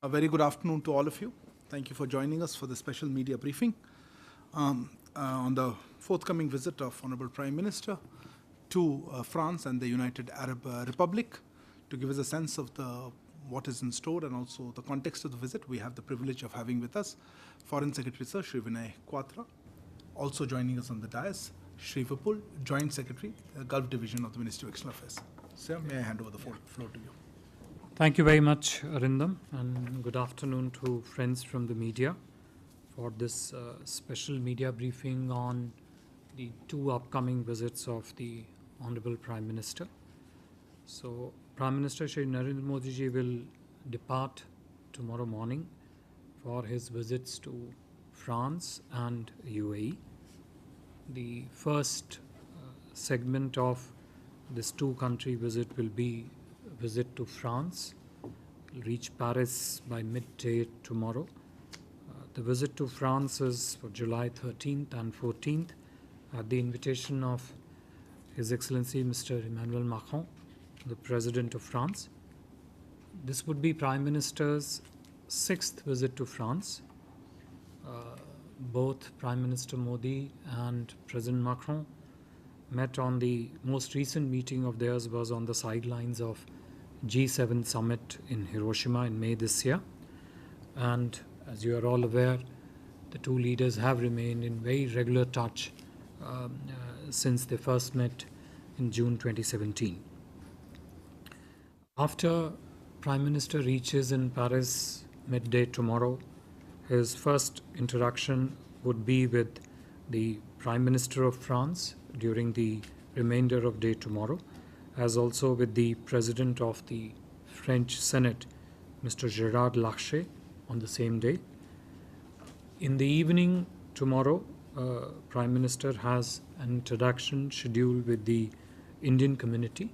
A very good afternoon to all of you. Thank you for joining us for the special media briefing on the forthcoming visit of Honorable Prime Minister to France and the United Arab Republic. To give us a sense of what is in store and also the context of the visit, we have the privilege of having with us Foreign Secretary Sir Shri Vinay Quatra. Also joining us on the dais, Shri Vipul, Joint Secretary, Gulf Division of the Ministry of External Affairs. Sir, may I hand over the floor to you? Thank you very much, Arindam, and good afternoon to friends from the media for this special media briefing on the two upcoming visits of the Honorable Prime Minister. So, Prime Minister Shri Narendra Modi ji will depart tomorrow morning for his visits to France and UAE. The first segment of this two-country visit will be visit to France. He'll reach Paris by midday tomorrow. The visit to France is for July 13th and 14th at the invitation of His Excellency Mr. Emmanuel Macron, the President of France. This would be Prime Minister's sixth visit to France. Both Prime Minister Modi and President Macron met on the most recent meeting of theirs was on the sidelines of G7 summit in Hiroshima in May this year. And as you are all aware, the two leaders have remained in very regular touch since they first met in June 2017. After Prime Minister reaches in Paris midday tomorrow, his first interaction would be with the Prime Minister of France during the remainder of day tomorrow, as also with the President of the French Senate, Mr. Gérard Larcher, on the same day. In the evening tomorrow, Prime Minister has an introduction scheduled with the Indian community,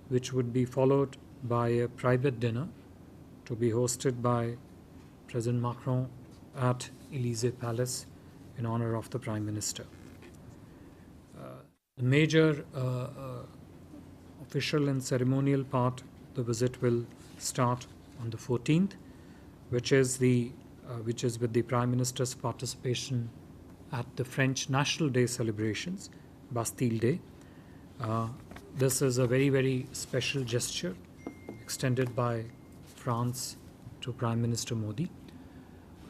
which would be followed by a private dinner to be hosted by President Macron at Élysée Palace in honor of the Prime Minister. The major official and ceremonial part of the visit will start on the 14th, which is with the Prime Minister's participation at the French National Day celebrations, Bastille Day. This is a very, very special gesture extended by France to Prime Minister Modi.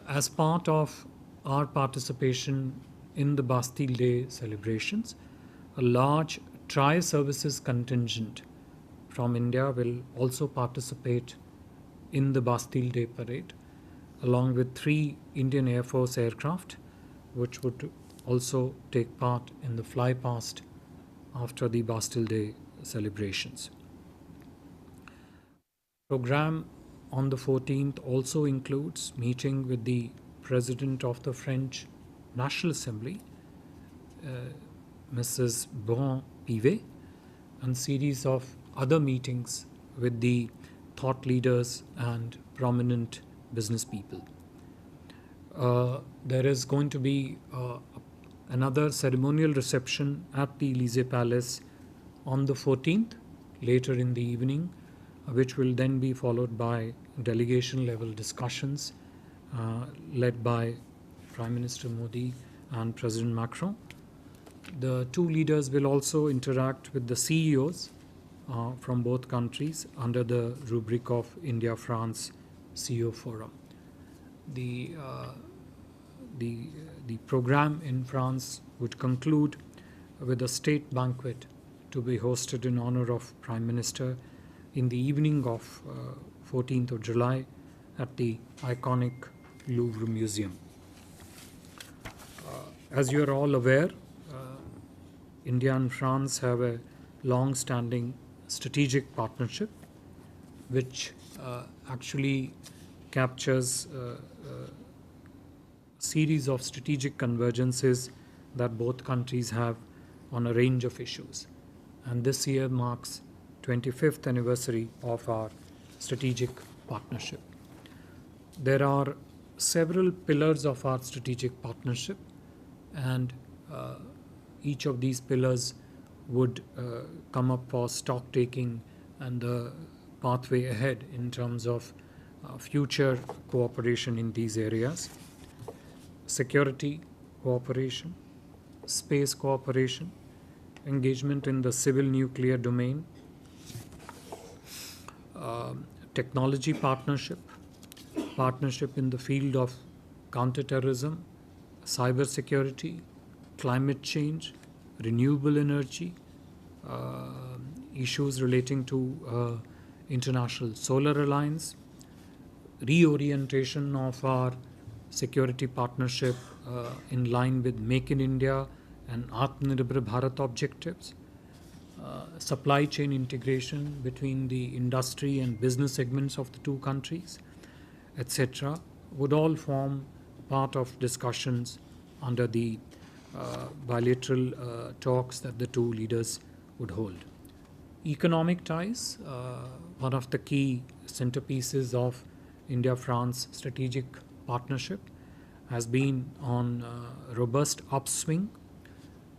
As part of our participation in the Bastille Day celebrations, a large tri-services contingent from India will also participate in the Bastille Day parade, along with 3 Indian Air Force aircraft, which would also take part in the fly past after the Bastille Day celebrations. Program on the 14th also includes meeting with the President of the French National Assembly, Mrs. Brun-Pivet, and series of other meetings with the thought leaders and prominent business people. There is going to be another ceremonial reception at the Élysée Palace on the 14th, later in the evening, which will then be followed by delegation-level discussions led by Prime Minister Modi and President Macron. The two leaders will also interact with the CEOs from both countries under the rubric of India-France CEO Forum. The program in France would conclude with a state banquet to be hosted in honor of Prime Minister in the evening of 14th of July at the iconic Louvre Museum. As you are all aware, India and France have a long-standing strategic partnership, which actually captures a series of strategic convergences that both countries have on a range of issues. And this year marks 25th anniversary of our strategic partnership. There are several pillars of our strategic partnership, and each of these pillars would come up for stock taking and the pathway ahead in terms of future cooperation in these areas: security cooperation, space cooperation, engagement in the civil nuclear domain, technology partnership, partnership in the field of counterterrorism, cybersecurity, climate change, renewable energy, issues relating to International Solar Alliance, reorientation of our security partnership in line with Make in India and Atmanirbhar Bharat objectives, supply chain integration between the industry and business segments of the two countries, etc., would all form part of discussions under the bilateral talks that the two leaders would hold. Economic ties, one of the key centerpieces of India-France strategic partnership, has been on robust upswing,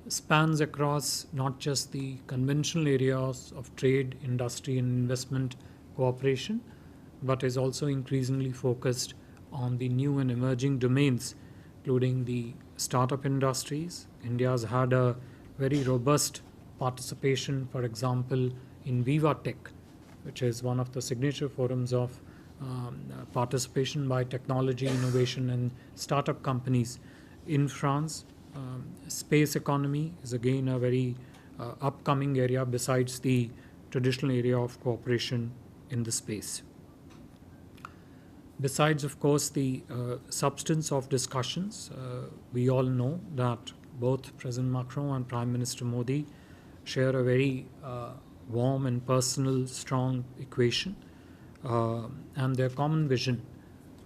spans across not just the conventional areas of trade, industry and investment cooperation, but is also increasingly focused on the new and emerging domains, including the startup industries. India has had a very robust participation, for example, in Viva Tech, which is one of the signature forums of participation by technology, innovation and startup companies in France. Space economy is again a very upcoming area besides the traditional area of cooperation in the space. Besides, of course, the substance of discussions, we all know that both President Macron and Prime Minister Modi share a very warm and personal, strong equation, and their common vision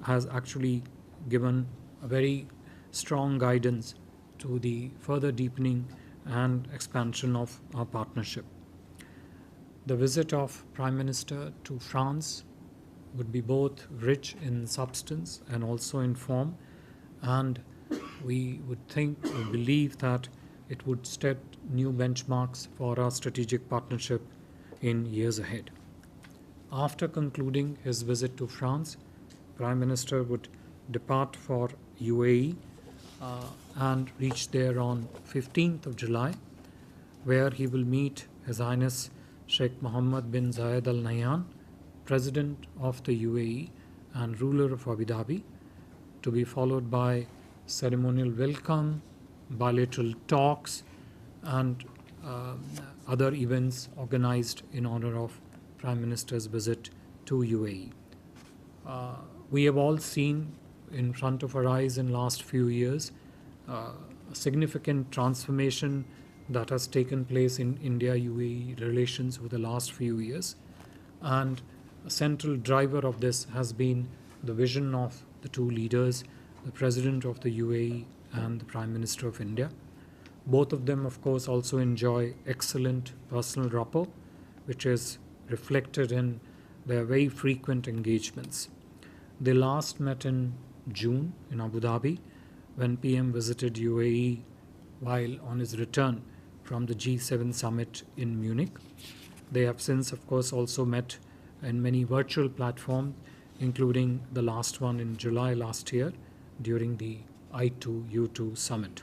has actually given a very strong guidance to the further deepening and expansion of our partnership. The visit of Prime Minister to France would be both rich in substance and also in form, and we would think or believe that it would set new benchmarks for our strategic partnership in years ahead. After concluding his visit to France, Prime Minister would depart for UAE and reach there on 15th of July, where he will meet His Highness Sheikh Mohammed bin Zayed Al Nahyan, President of the UAE and ruler of Abu Dhabi, to be followed by ceremonial welcome, bilateral talks and other events organized in honor of Prime Minister's visit to UAE. We have all seen in front of our eyes in last few years a significant transformation that has taken place in India-UAE relations over the last few years, and a central driver of this has been the vision of the two leaders, the President of the UAE and the Prime Minister of India. Both of them, of course, also enjoy excellent personal rapport, which is reflected in their very frequent engagements. They last met in June in Abu Dhabi when PM visited UAE while on his return from the G7 summit in Munich. They have since, of course, also met in many virtual platforms, including the last one in July last year during the I2U2 summit.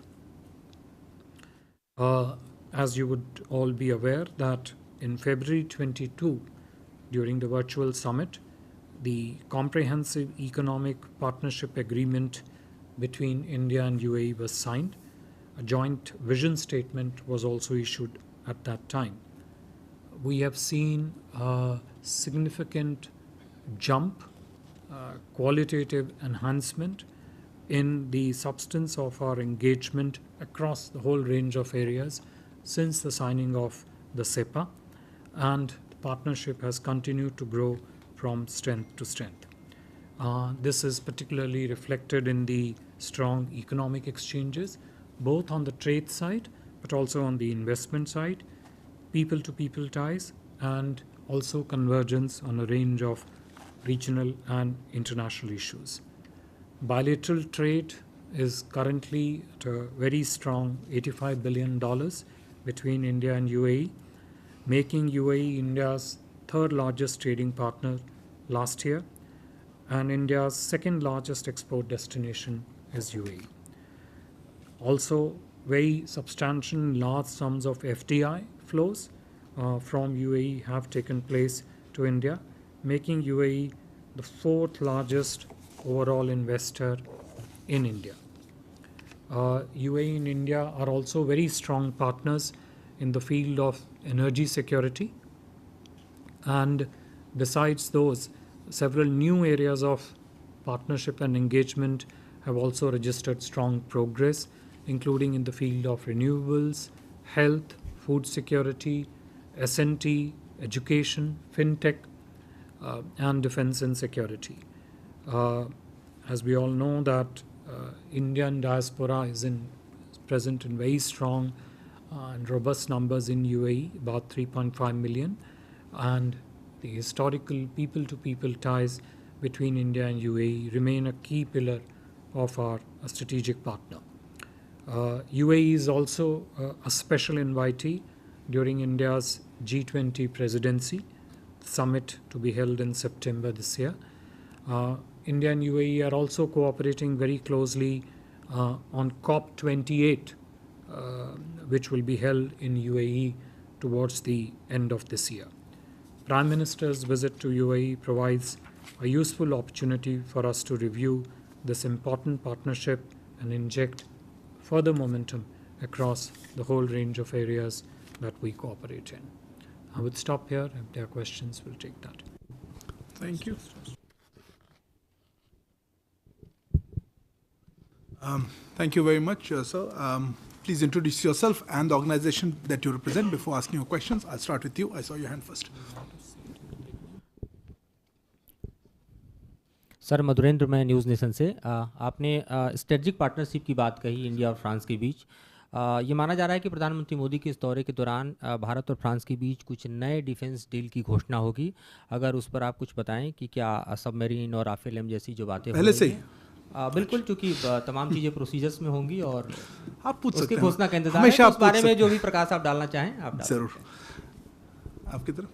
As you would all be aware that in February 22, during the virtual summit, the Comprehensive Economic Partnership Agreement between India and UAE was signed. A joint vision statement was also issued at that time. We have seen a significant jump, qualitative enhancement in the substance of our engagement across the whole range of areas since the signing of the CEPA, and the partnership has continued to grow from strength to strength. This is particularly reflected in the strong economic exchanges, both on the trade side, but also on the investment side, people-to-people ties, and also convergence on a range of regional and international issues. Bilateral trade is currently at a very strong $85 billion between India and UAE, making UAE India's third largest trading partner last year. and India's second largest export destination is UAE. Also, very substantial large sums of FDI flows from UAE have taken place to India, making UAE the fourth largest overall investor in India. UAE and India are also very strong partners in the field of energy security. And besides those, several new areas of partnership and engagement have also registered strong progress, including in the field of renewables, health, food security, S&T, education, fintech, and defense and security. As we all know that Indian diaspora is present in very strong and robust numbers in UAE, about 3.5 million, and the historical people-to-people ties between India and UAE remain a key pillar of our strategic partner. UAE is also a special invitee during India's G20 presidency summit to be held in September this year. India and UAE are also cooperating very closely on COP28, which will be held in UAE towards the end of this year. Prime Minister's visit to UAE provides a useful opportunity for us to review this important partnership and inject further momentum across the whole range of areas that we cooperate in. I would stop here. If there are questions, we'll take that. Thank you. Thank you very much, sir. Please introduce yourself and the organization that you represent before asking your questions. I'll start with you. I saw your hand first. Sir Madhurendra, मैं news nation से। आपने strategic partnership की बात कही India और France के बीच। ये माना जा रहा है कि प्रधानमंत्री मोदी के इस दौरे के दौरान भारत और फ्रांस के बीच कुछ नए डिफेंस डील की घोषणा होगी। अगर उस पर आप कुछ बताएं कि क्या सबमरीन और राफेल एम जैसी जो बातें पहले से ही बिल्कुल, चूंकि तमाम चीज़ें प्रोसीजर्स में होंगी और आप पूछ उसकी सकते हैं, घोषणा का इंतजार है। हमेशा तो आप उस बारे पूछ में सकते जो भी प्रकाश आप डालना चाहें आप डाल जरूर। सकते हैं। आपकी तरफ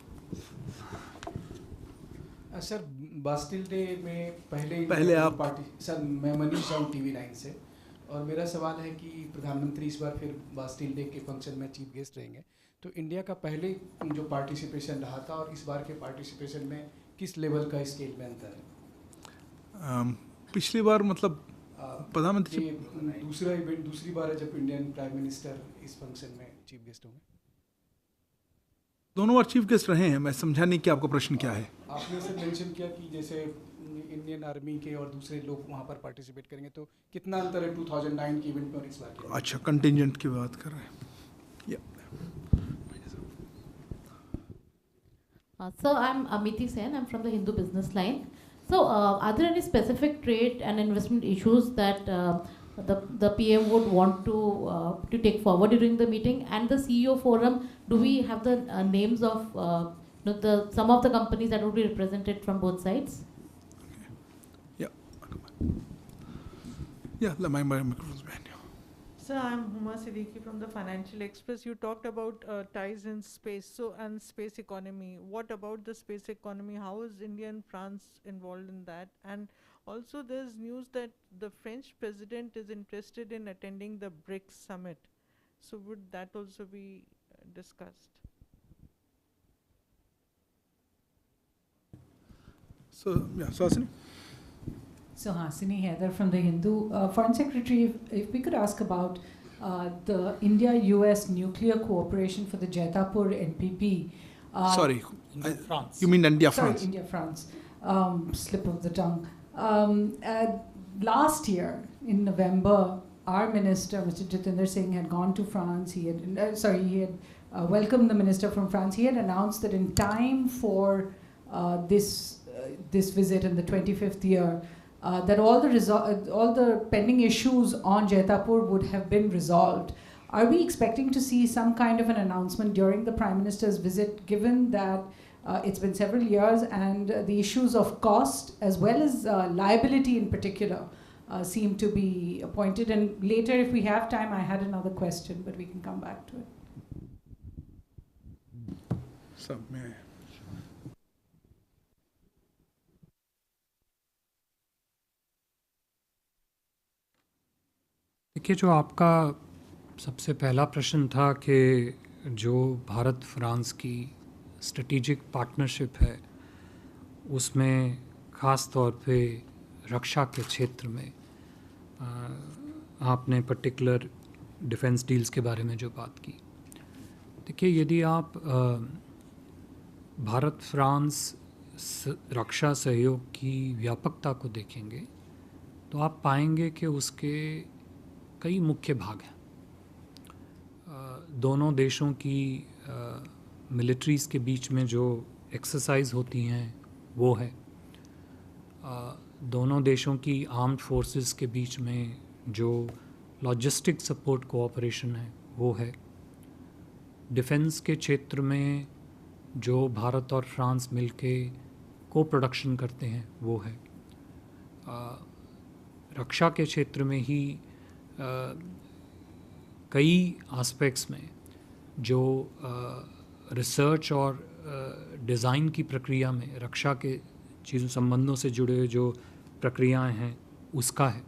सर, बास्टिल डे में पहले आप पार्टी। सर, मैं मनीष राव TV 9 से, और मेरा सवाल है कि प्रधानमंत्री इस बार फिर बास्टिल डे के फंक्शन में चीफ गेस्ट रहेंगे, तो इंडिया का पहले जो पार्टिसिपेशन रहा था और इस बार के पार्टिसिपेशन में किस लेवल का स्केल में अंतर है? पिछली बार मतलब प्रधानमंत्री दूसरा इवेंट दूसरी बार है जब इंडियन प्राइम मिनिस्टर इस फंक्शन में चीफ गेस्ट होंगे। दोनों बार चीफ गेस्ट रहे हैं। मैं समझा नहीं कि आपका प्रश्न क्या है। आपने सर मेंशन किया कि जैसे इंडियन आर्मी के और दूसरे लोग वहाँ पर पार्टिसिपेट करेंगे, तो कितना अंतर है 2009 के इवेंट में और इस बार के? अच्छा, कंटिजेंट की बात कर रहे हैं। So I'm Amiti Sen. I'm from the Hindu Business Line. So are there any specific trade and investment issues that the PM would want to take forward during the meeting? And the CEO forum, do we have the names of some of the companies that would be represented from both sides? Yeah, my microphone's behind you. Sir, I'm Huma Siddiqui from the Financial Express. You talked about ties in space and space economy. What about the space economy? How is India and France involved in that? And also there's news that the French president is interested in attending the BRICS summit. So would that also be discussed? So, Hasini. So Hasini Haider from The Hindu. Foreign Secretary, if we could ask about the India-US nuclear cooperation for the Jaitapur NPP. Sorry, France. You mean India, Sorry, France? India-France. Slip of the tongue. Last year, in November, our minister, Mr. Jitendra Singh, had gone to France. He had welcomed the minister from France. He had announced that in time for this visit in the 25th year, that all the pending issues on Jaitapur would have been resolved. Are we expecting to see some kind of an announcement during the Prime Minister's visit, given that it's been several years and the issues of cost as well as liability in particular seem to be pointed? And later, if we have time, I had another question, but we can come back to it. So, may I? देखिए, जो आपका सबसे पहला प्रश्न था कि जो Bharat France की स्ट्रेटेजिक पार्टनरशिप है उसमें ख़ास तौर पे रक्षा के क्षेत्र में आपने पर्टिकुलर डिफेंस डील्स के बारे में जो बात की। देखिए, यदि आप भारत फ्रांस रक्षा सहयोग की व्यापकता को देखेंगे तो आप पाएंगे कि उसके कई मुख्य भाग हैं। दोनों देशों की मिलिट्रीज़ के बीच में जो एक्सरसाइज होती हैं वो है। दोनों देशों की आर्म्ड फोर्सेस के बीच में जो लॉजिस्टिक सपोर्ट कोऑपरेशन है वो है। डिफेंस के क्षेत्र में जो भारत और फ्रांस मिलके को प्रोडक्शन करते हैं वो है। रक्षा के क्षेत्र में ही कई एस्पेक्ट्स में जो रिसर्च और डिज़ाइन की प्रक्रिया में रक्षा के चीज़ों संबंधों से जुड़े हुए जो प्रक्रियाएं हैं उसका है।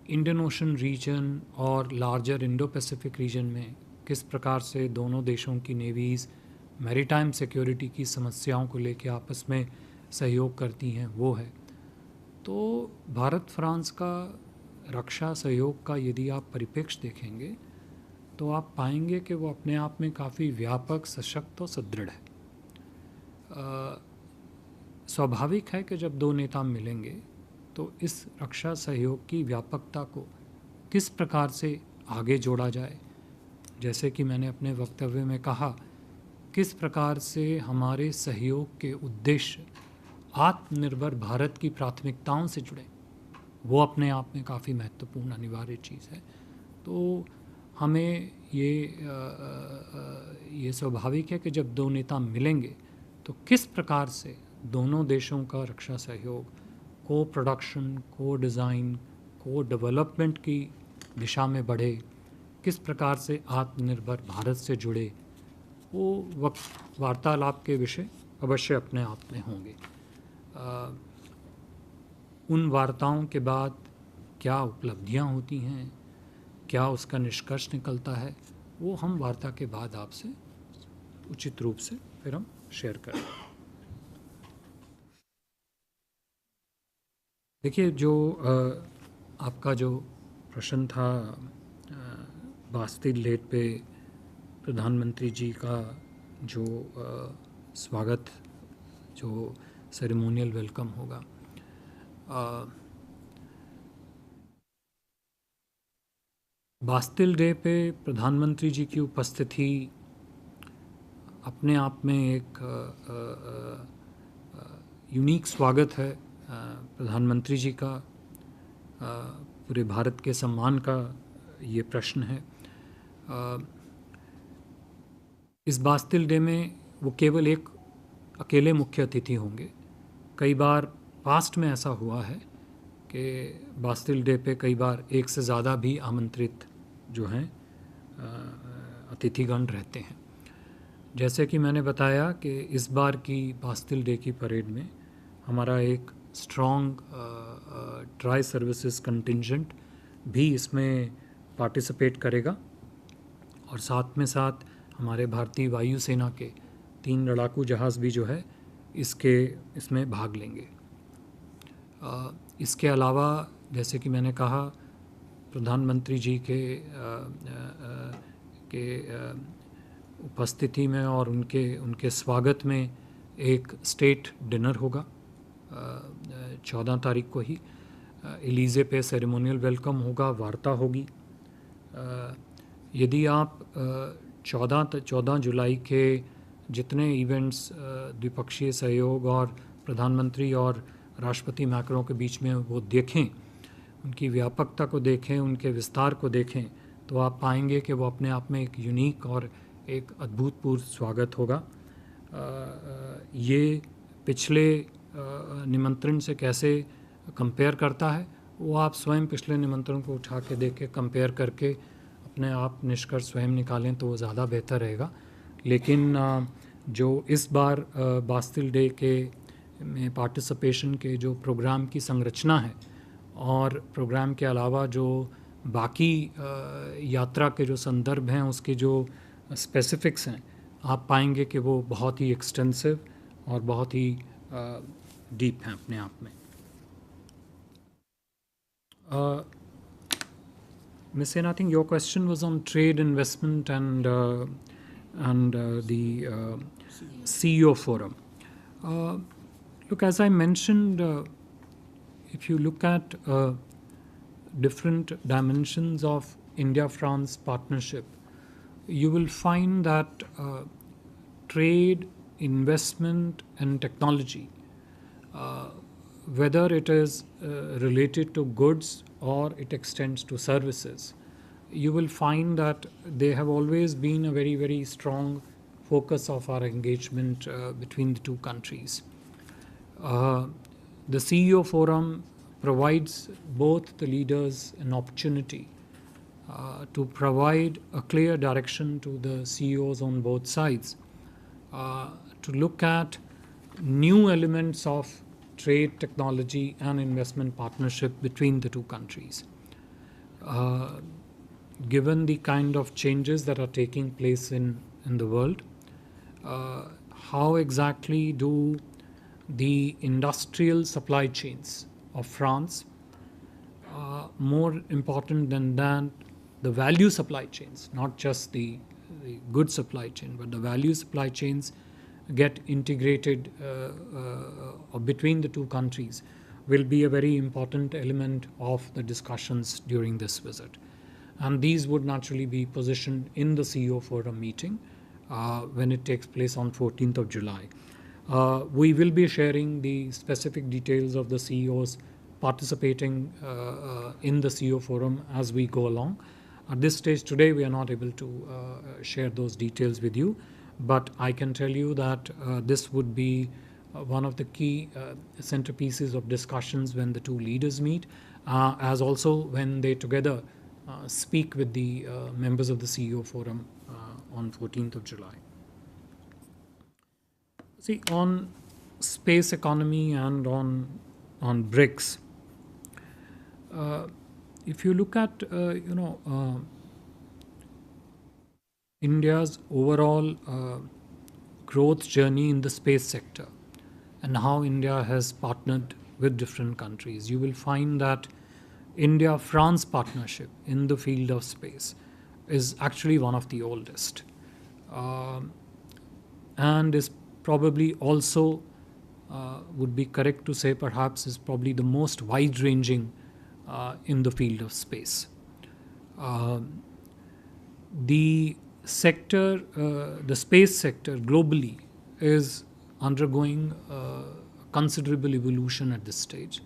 इंडियन ओशन रीजन और लार्जर इंडो पैसिफिक रीजन में किस प्रकार से दोनों देशों की नेवीज़ मैरीटाइम सिक्योरिटी की समस्याओं को लेकर आपस में सहयोग करती हैं वो है। तो भारत फ्रांस का रक्षा सहयोग का यदि आप परिप्रेक्ष्य देखेंगे तो आप पाएंगे कि वो अपने आप में काफ़ी व्यापक, सशक्त और सुदृढ़ है। स्वाभाविक है कि जब दो नेता मिलेंगे तो इस रक्षा सहयोग की व्यापकता को किस प्रकार से आगे जोड़ा जाए, जैसे कि मैंने अपने वक्तव्य में कहा, किस प्रकार से हमारे सहयोग के उद्देश्य आत्मनिर्भर भारत की प्राथमिकताओं से जुड़े, वो अपने आप में काफ़ी महत्वपूर्ण अनिवार्य चीज़ है। तो हमें ये स्वाभाविक है कि जब दो नेता मिलेंगे तो किस प्रकार से दोनों देशों का रक्षा सहयोग को प्रोडक्शन, को डिज़ाइन, को डेवलपमेंट की दिशा में बढ़े, किस प्रकार से आत्मनिर्भर भारत से जुड़े, वो वार्तालाप के विषय अवश्य अपने आप में होंगे। उन वार्ताओं के बाद क्या उपलब्धियां होती हैं, क्या उसका निष्कर्ष निकलता है, वो हम वार्ता के बाद आपसे उचित रूप से फिर हम शेयर करें। देखिए, जो आपका जो प्रश्न था बास्तिल लेक पे प्रधानमंत्री जी का जो स्वागत, जो सेरेमोनियल वेलकम होगा, बास्तिल डे पे प्रधानमंत्री जी की उपस्थिति अपने आप में एक यूनिक स्वागत है प्रधानमंत्री जी का। पूरे भारत के सम्मान का ये प्रश्न है। इस बास्तिल डे में वो केवल एक अकेले मुख्य अतिथि होंगे। कई बार पास्ट में ऐसा हुआ है कि बास्तिल डे पे कई बार एक से ज़्यादा भी आमंत्रित जो हैं अतिथिगण रहते हैं। जैसे कि मैंने बताया कि इस बार की बास्तिल डे की परेड में हमारा एक स्ट्रॉन्ग ट्राई सर्विसेज कंटिंजेंट भी इसमें पार्टिसिपेट करेगा और साथ में साथ हमारे भारतीय वायुसेना के 3 लड़ाकू जहाज़ भी जो है इसमें भाग लेंगे। इसके अलावा जैसे कि मैंने कहा, प्रधानमंत्री जी के उपस्थिति में और उनके स्वागत में एक स्टेट डिनर होगा 14 तारीख को ही। एलिजे पे सेरेमोनियल वेलकम होगा, वार्ता होगी। यदि आप 14 जुलाई के जितने इवेंट्स द्विपक्षीय सहयोग और प्रधानमंत्री और राष्ट्रपति मैक्रों के बीच में वो देखें, उनकी व्यापकता को देखें, उनके विस्तार को देखें, तो आप पाएंगे कि वो अपने आप में एक यूनिक और एक अद्भुतपूर्व स्वागत होगा। ये पिछले निमंत्रण से कैसे कंपेयर करता है, वो आप स्वयं पिछले निमंत्रण को उठा के देख के कंपेयर करके अपने आप निष्कर्ष स्वयं निकालें तो वो ज़्यादा बेहतर रहेगा। लेकिन जो इस बार बास्तिल डे के में पार्टिसिपेशन के जो प्रोग्राम की संरचना है और प्रोग्राम के अलावा जो बाकी यात्रा के जो संदर्भ हैं उसके जो स्पेसिफिक्स हैं आप पाएंगे कि वो बहुत ही एक्सटेंसिव और बहुत ही डीप हैं अपने आप में. Ms. Sen, I think your question was on trade, investment, and the CEO forum. Look, as I mentioned, if you look at different dimensions of India-France partnership, you will find that trade, investment, and technology, whether it is related to goods or it extends to services, you will find that they have always been a very, very strong focus of our engagement between the two countries. The CEO forum provides both the leaders an opportunity to provide a clear direction to the CEOs on both sides to look at new elements of trade, technology, and investment partnership between the two countries. Given the kind of changes that are taking place in the world, how exactly do the industrial supply chains of France, more important than that, the value supply chains, not just the good supply chain, but the value supply chains get integrated between the two countries will be a very important element of the discussions during this visit. And these would naturally be positioned in the CEO forum meeting when it takes place on 14th of July. We will be sharing the specific details of the CEOs participating in the CEO forum as we go along. At this stage today, we are not able to share those details with you, but I can tell you that this would be one of the key centerpieces of discussions when the two leaders meet, as also when they together speak with the members of the CEO forum on 14th of July. See, on space economy and on BRICS, if you look at India's overall growth journey in the space sector and how India has partnered with different countries, you will find that India-France partnership in the field of space is actually one of the oldest and is probably also, would be correct to say perhaps, is probably the most wide-ranging in the field of space. The sector, the space sector globally is undergoing considerable evolution at this stage,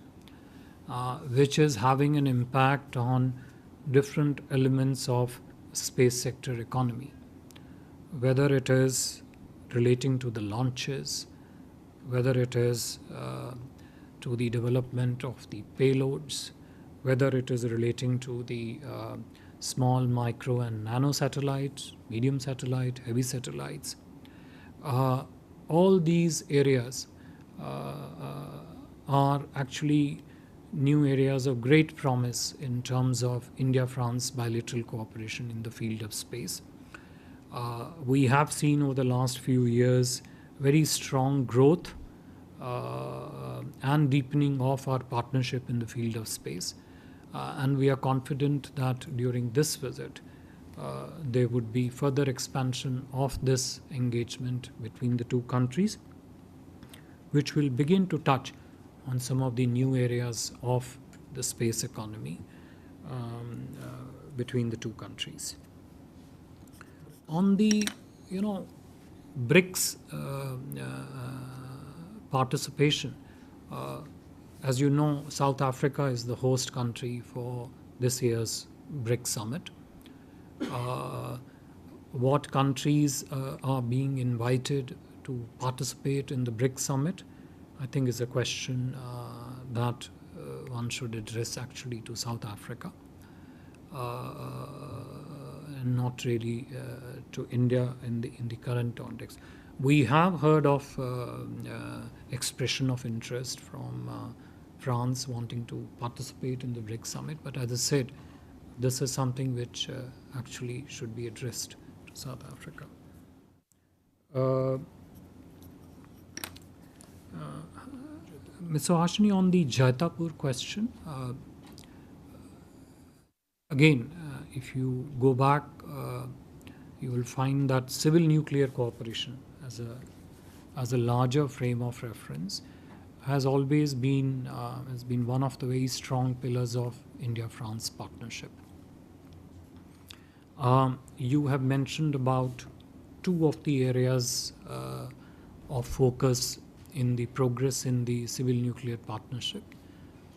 which is having an impact on different elements of space sector economy, whether it is relating to the launches, whether it is to the development of the payloads, whether it is relating to the small, micro, and nano satellites, medium satellite, heavy satellites. All these areas are actually new areas of great promise in terms of India-France bilateral cooperation in the field of space. We have seen over the last few years very strong growth and deepening of our partnership in the field of space. And we are confident that during this visit, there would be further expansion of this engagement between the two countries, which will begin to touch on some of the new areas of the space economy between the two countries. On the, BRICS participation, as you know, South Africa is the host country for this year's BRICS summit. What countries are being invited to participate in the BRICS summit, I think is a question that one should address actually to South Africa, and not really to India in the current context. We have heard of expression of interest from France wanting to participate in the BRICS summit, but as I said, this is something which actually should be addressed to South Africa. Mr. Hashini, on the Jaitapur question, again, if you go back, you will find that civil nuclear cooperation as a larger frame of reference has always been one of the very strong pillars of India-France partnership. You have mentioned about two of the areas of focus in the progress in the civil nuclear partnership.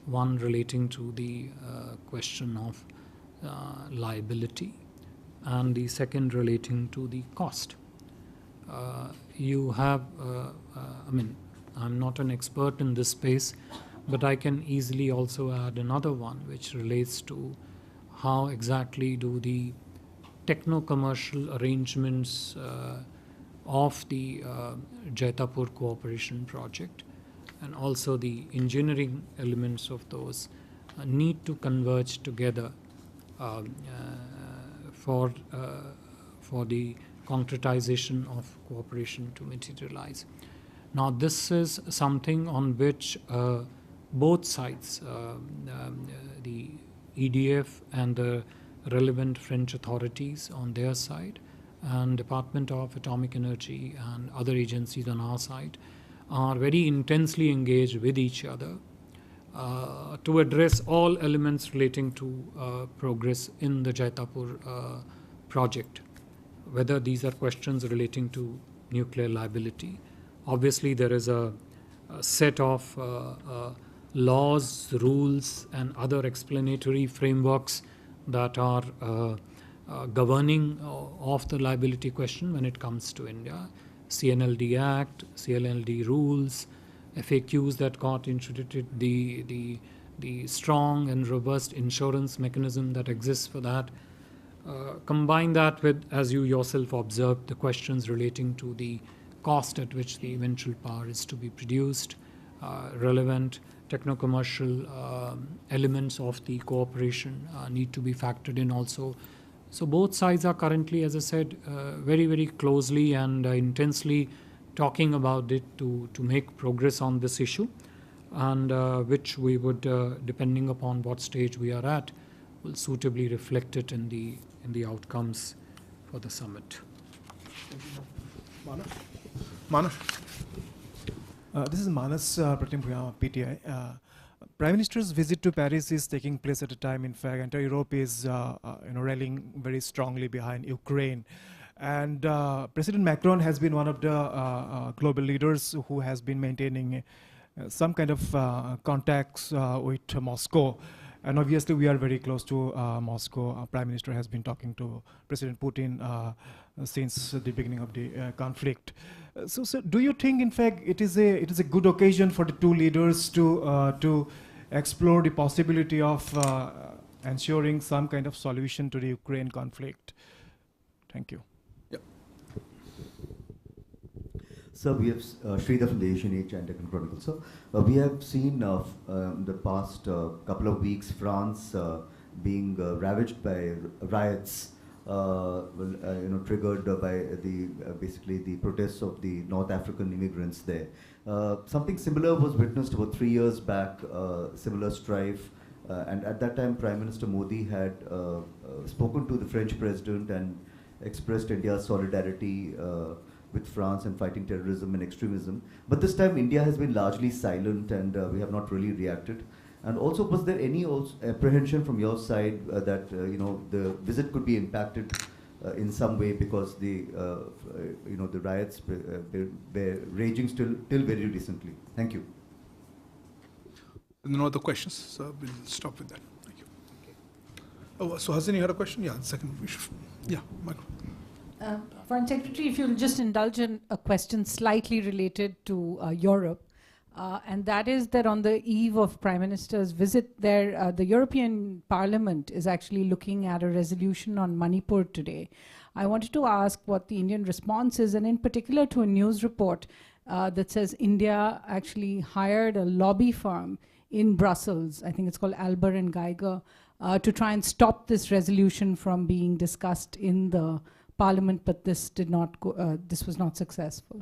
One relating to the question of liability, and the second relating to the cost. You have, I mean, I'm not an expert in this space, but I can easily also add another one which relates to how exactly do the techno-commercial arrangements of the Jaitapur cooperation project and also the engineering elements of those need to converge together for the concretization of cooperation to materialize. Now, this is something on which both sides, the EDF and the relevant French authorities on their side, and Department of Atomic Energy and other agencies on our side, are very intensely engaged with each other to address all elements relating to progress in the Jaitapur project, whether these are questions relating to nuclear liability. Obviously, there is a set of laws, rules, and other explanatory frameworks that are governing of the liability question when it comes to India. CNLD Act, CLLD rules, FAQs that got introduced, the strong and robust insurance mechanism that exists for that. Combine that with, as you yourself observed, the questions relating to the cost at which the eventual power is to be produced, relevant techno-commercial elements of the cooperation need to be factored in also. So both sides are currently, as I said, very, very closely and intensely talking about it to make progress on this issue, and which we would, depending upon what stage we are at, will suitably reflect it in the outcomes for the summit. Manas? This is Manas Pratim, PTI. Prime Minister's visit to Paris is taking place at a time, in fact, entire Europe is rallying very strongly behind Ukraine. And President Macron has been one of the global leaders who has been maintaining some kind of contacts with Moscow. And obviously, we are very close to Moscow. Our Prime Minister has been talking to President Putin since the beginning of the conflict. So, do you think, in fact, it is a good occasion for the two leaders to explore the possibility of ensuring some kind of solution to the Ukraine conflict? Thank you. So we have Sridhar from the Asian Age and Deccan Chronicle. So we have seen the past couple of weeks France being ravaged by riots, triggered by basically the protests of the North African immigrants there. Something similar was witnessed about 3 years back, similar strife, and at that time Prime Minister Modi had spoken to the French president and expressed India's solidarity with France and fighting terrorism and extremism. But this time India has been largely silent and we have not really reacted. And also, was there any apprehension from your side that the visit could be impacted in some way because the riots were raging till very recently? Thank you. No other questions, so we'll stop with that. Thank you. Oh, so Hassan, you had a question? Yeah, the second. Yeah, Michael. Foreign Secretary, if you'll just indulge in a question slightly related to Europe, and that is that on the eve of Prime Minister's visit there, the European Parliament is actually looking at a resolution on Manipur today. I wanted to ask what the Indian response is, and in particular to a news report that says India actually hired a lobby firm in Brussels, I think it's called Albert and Geiger, to try and stop this resolution from being discussed in the parliament, but this did not go, this was not successful.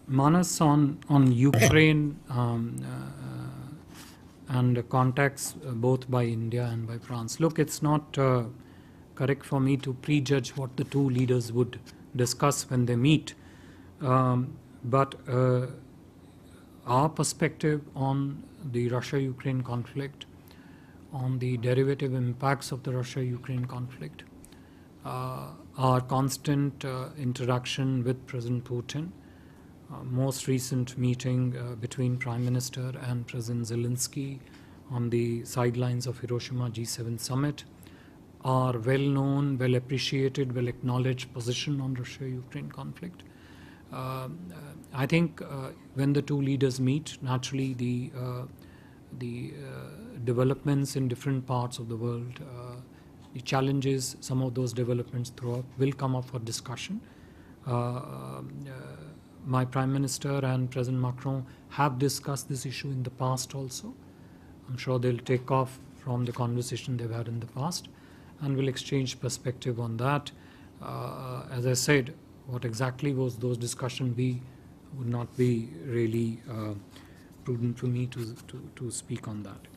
Manas, on Ukraine and contacts both by India and by France. Look, it's not correct for me to prejudge what the two leaders would discuss when they meet. But our perspective on the Russia-Ukraine conflict, on the derivative impacts of the Russia-Ukraine conflict, our constant interaction with President Putin, most recent meeting between Prime Minister and President Zelensky on the sidelines of Hiroshima G7 summit, our well-known, well-appreciated, well-acknowledged position on Russia-Ukraine conflict. I think when the two leaders meet, naturally the developments in different parts of the world, the challenges some of those developments throw up will come up for discussion. My Prime Minister and President Macron have discussed this issue in the past also. I'm sure they'll take off from the conversation they've had in the past and will exchange perspective on that. As I said, what exactly was those discussions would not be really prudent for me to speak on that.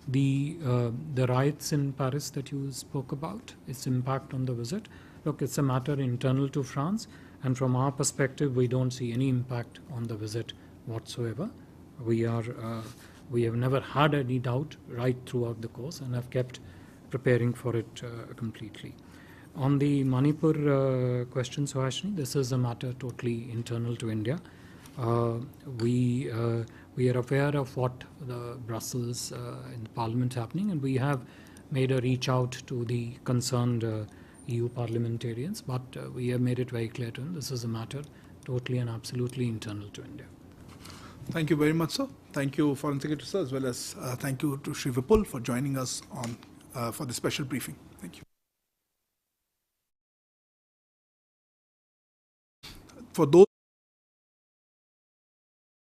The riots in Paris that you spoke about, its impact on the visit. Look, it's a matter internal to France, and from our perspective, we don't see any impact on the visit whatsoever. We have never had any doubt right throughout the course and have kept preparing for it completely. On the Manipur question, Suhashini, this is a matter totally internal to India. We are aware of what the Brussels in the Parliament happening, and we have made a reach out to the concerned EU parliamentarians, but we have made it very clear to them this is a matter totally and absolutely internal to India. Thank you very much, sir. Thank you, Foreign Secretary, sir, as well as thank you to Shri Vipul for joining us on for the special briefing. Thank you. For those